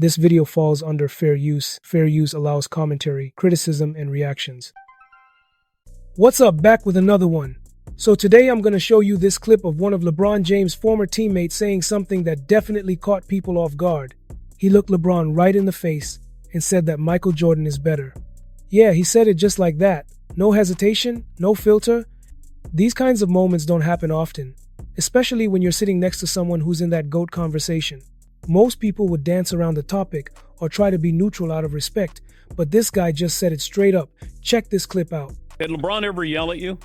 This video falls under fair use. Fair use allows commentary, criticism, and reactions. What's up? Back with another one. So today I'm going to show you this clip of one of LeBron James' former teammates saying something that definitely caught people off guard. He looked LeBron right in the face and said that Michael Jordan is better. Yeah, he said it just like that. No hesitation, no filter. These kinds of moments don't happen often, especially when you're sitting next to someone who's in that GOAT conversation. Most people would dance around the topic or try to be neutral out of respect, but this guy just said it straight up. Check this clip out. Did LeBron ever yell at you?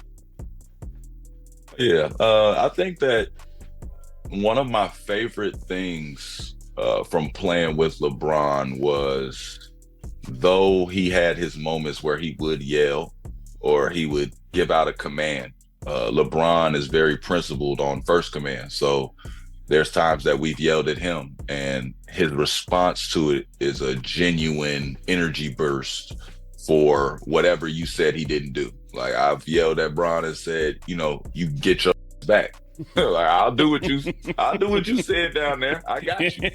Yeah, I think that one of my favorite things from playing with LeBron was, though he had his moments where he would yell or he would give out a command, LeBron is very principled on first command. So there's times that we've yelled at him and his response to it is a genuine energy burst for whatever you said he didn't do. Like, I've yelled at Bron and said, you get your back. Like, I'll do what you said down there. I got you.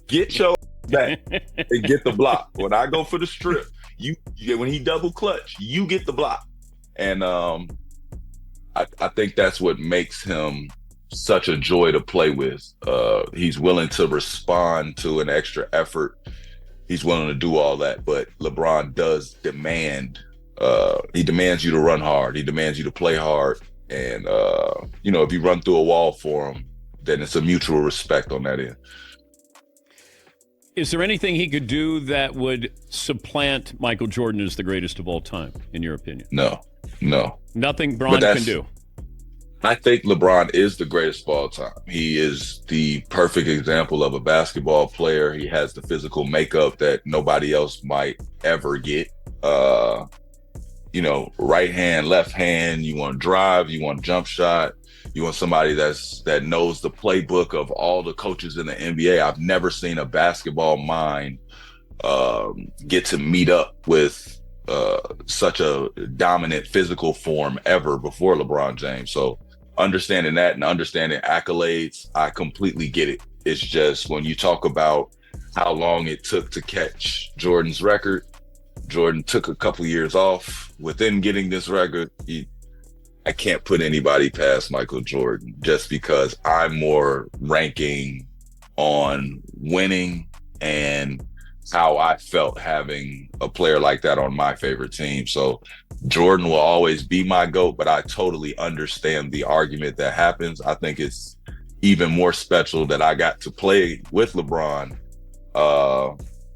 Get your back and get the block. When I go for the strip, when he double clutch, you get the block. And I think that's what makes him such a joy to play with. He's willing to respond to an extra effort. He's willing to do all that, but LeBron does demand. He demands you to run hard. He demands you to play hard. And, if you run through a wall for him, then it's a mutual respect on that end. Is there anything he could do that would supplant Michael Jordan as the greatest of all time, in your opinion? No. Nothing Bron can do. I think LeBron is the greatest of all time. He is the perfect example of a basketball player. He has the physical makeup that nobody else might ever get. Right hand, left hand, you want to drive, you want jump shot, you want somebody that knows the playbook of all the coaches in the NBA. I've never seen a basketball mind get to meet up with such a dominant physical form ever before LeBron James. So understanding that and understanding accolades, I completely get it. It's just when you talk about how long it took to catch Jordan's record, Jordan took a couple years off within getting this record. I can't put anybody past Michael Jordan just because I'm more ranking on winning and how I felt having a player like that on my favorite team. So Jordan will always be my GOAT, but I totally understand the argument that happens. I think it's even more special that I got to play with LeBron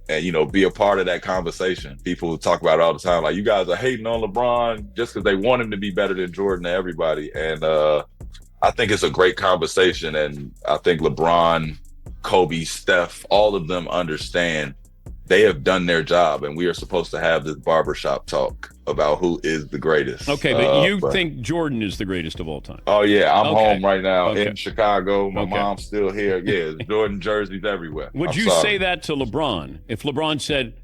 and, be a part of that conversation. People talk about it all the time. Like, you guys are hating on LeBron just because they want him to be better than Jordan to everybody. And I think it's a great conversation. And I think LeBron, Kobe, Steph, all of them understand they have done their job, and we are supposed to have this barbershop talk about who is the greatest. Okay, but you think Jordan is the greatest of all time? Oh, yeah. I'm home right now in Chicago. My mom's still here. Yeah, it's Jordan jerseys everywhere. Would you say that to LeBron? If LeBron said...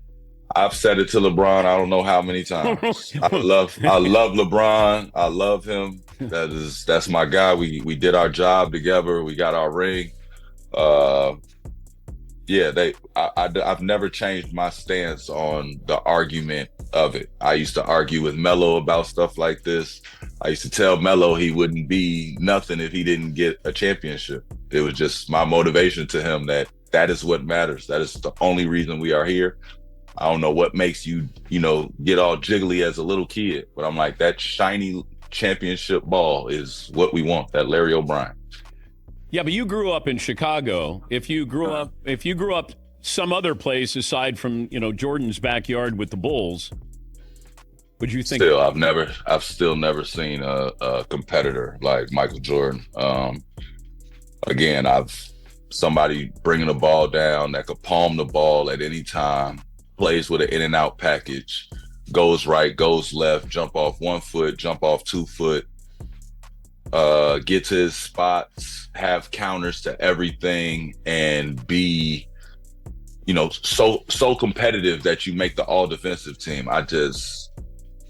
I've said it to LeBron I don't know how many times. I love LeBron. I love him. That's my guy. We did our job together. We got our ring. I've never changed my stance on the argument of it. I used to argue with Melo about stuff like this. I used to tell Melo he wouldn't be nothing if he didn't get a championship. It was just my motivation to him that is what matters. That is the only reason we are here. I don't know what makes you, get all jiggly as a little kid, but I'm like, that shiny championship ball is what we want, that Larry O'Brien. Yeah, but you grew up in Chicago. If you grew up some other place aside from, Jordan's backyard with the Bulls, would you think? I've still never seen a competitor like Michael Jordan. Again, somebody bringing the ball down that could palm the ball at any time, plays with an in and out package, goes right, goes left, jump off 1 foot, jump off 2 foot, get to his spots, have counters to everything, and be, so competitive that you make the all defensive team.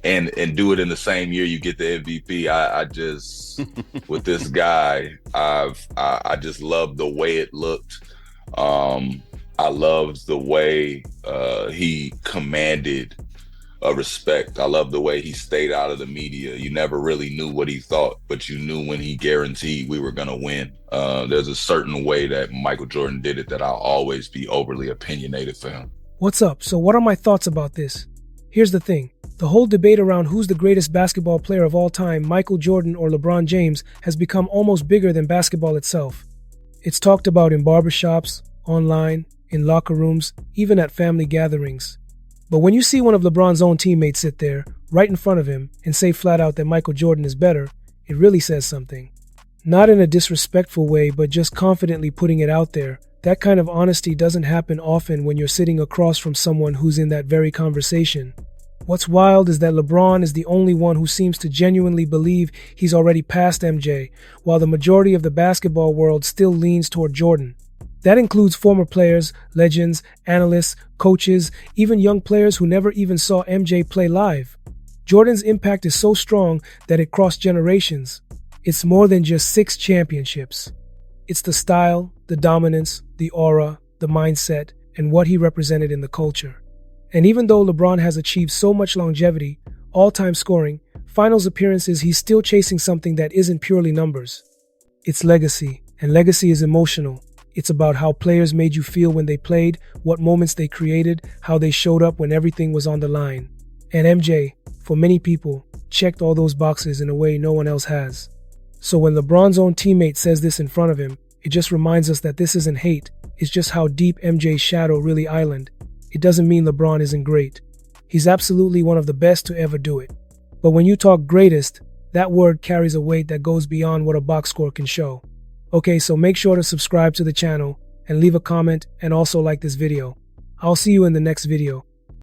And do it in the same year you get the MVP. I just with this guy, I just love the way it looked. I loved the way he commanded respect. I love the way he stayed out of the media. You never really knew what he thought, but you knew when he guaranteed we were going to win. There's a certain way that Michael Jordan did it that I'll always be overly opinionated for him. What's up? So what are my thoughts about this? Here's the thing. The whole debate around who's the greatest basketball player of all time, Michael Jordan or LeBron James, has become almost bigger than basketball itself. It's talked about in barbershops, online, in locker rooms, even at family gatherings. But when you see one of LeBron's own teammates sit there, right in front of him, and say flat out that Michael Jordan is better, it really says something. Not in a disrespectful way, but just confidently putting it out there. That kind of honesty doesn't happen often when you're sitting across from someone who's in that very conversation. What's wild is that LeBron is the only one who seems to genuinely believe he's already passed MJ, while the majority of the basketball world still leans toward Jordan. That includes former players, legends, analysts, coaches, even young players who never even saw MJ play live. Jordan's impact is so strong that it crossed generations. It's more than just 6 championships. It's the style, the dominance, the aura, the mindset, and what he represented in the culture. And even though LeBron has achieved so much longevity, all-time scoring, finals appearances, he's still chasing something that isn't purely numbers. It's legacy, and legacy is emotional. It's about how players made you feel when they played, what moments they created, how they showed up when everything was on the line. And MJ, for many people, checked all those boxes in a way no one else has. So when LeBron's own teammate says this in front of him, it just reminds us that this isn't hate, it's just how deep MJ's shadow really island. It doesn't mean LeBron isn't great. He's absolutely one of the best to ever do it. But when you talk greatest, that word carries a weight that goes beyond what a box score can show. Okay, so make sure to subscribe to the channel and leave a comment and also like this video. I'll see you in the next video.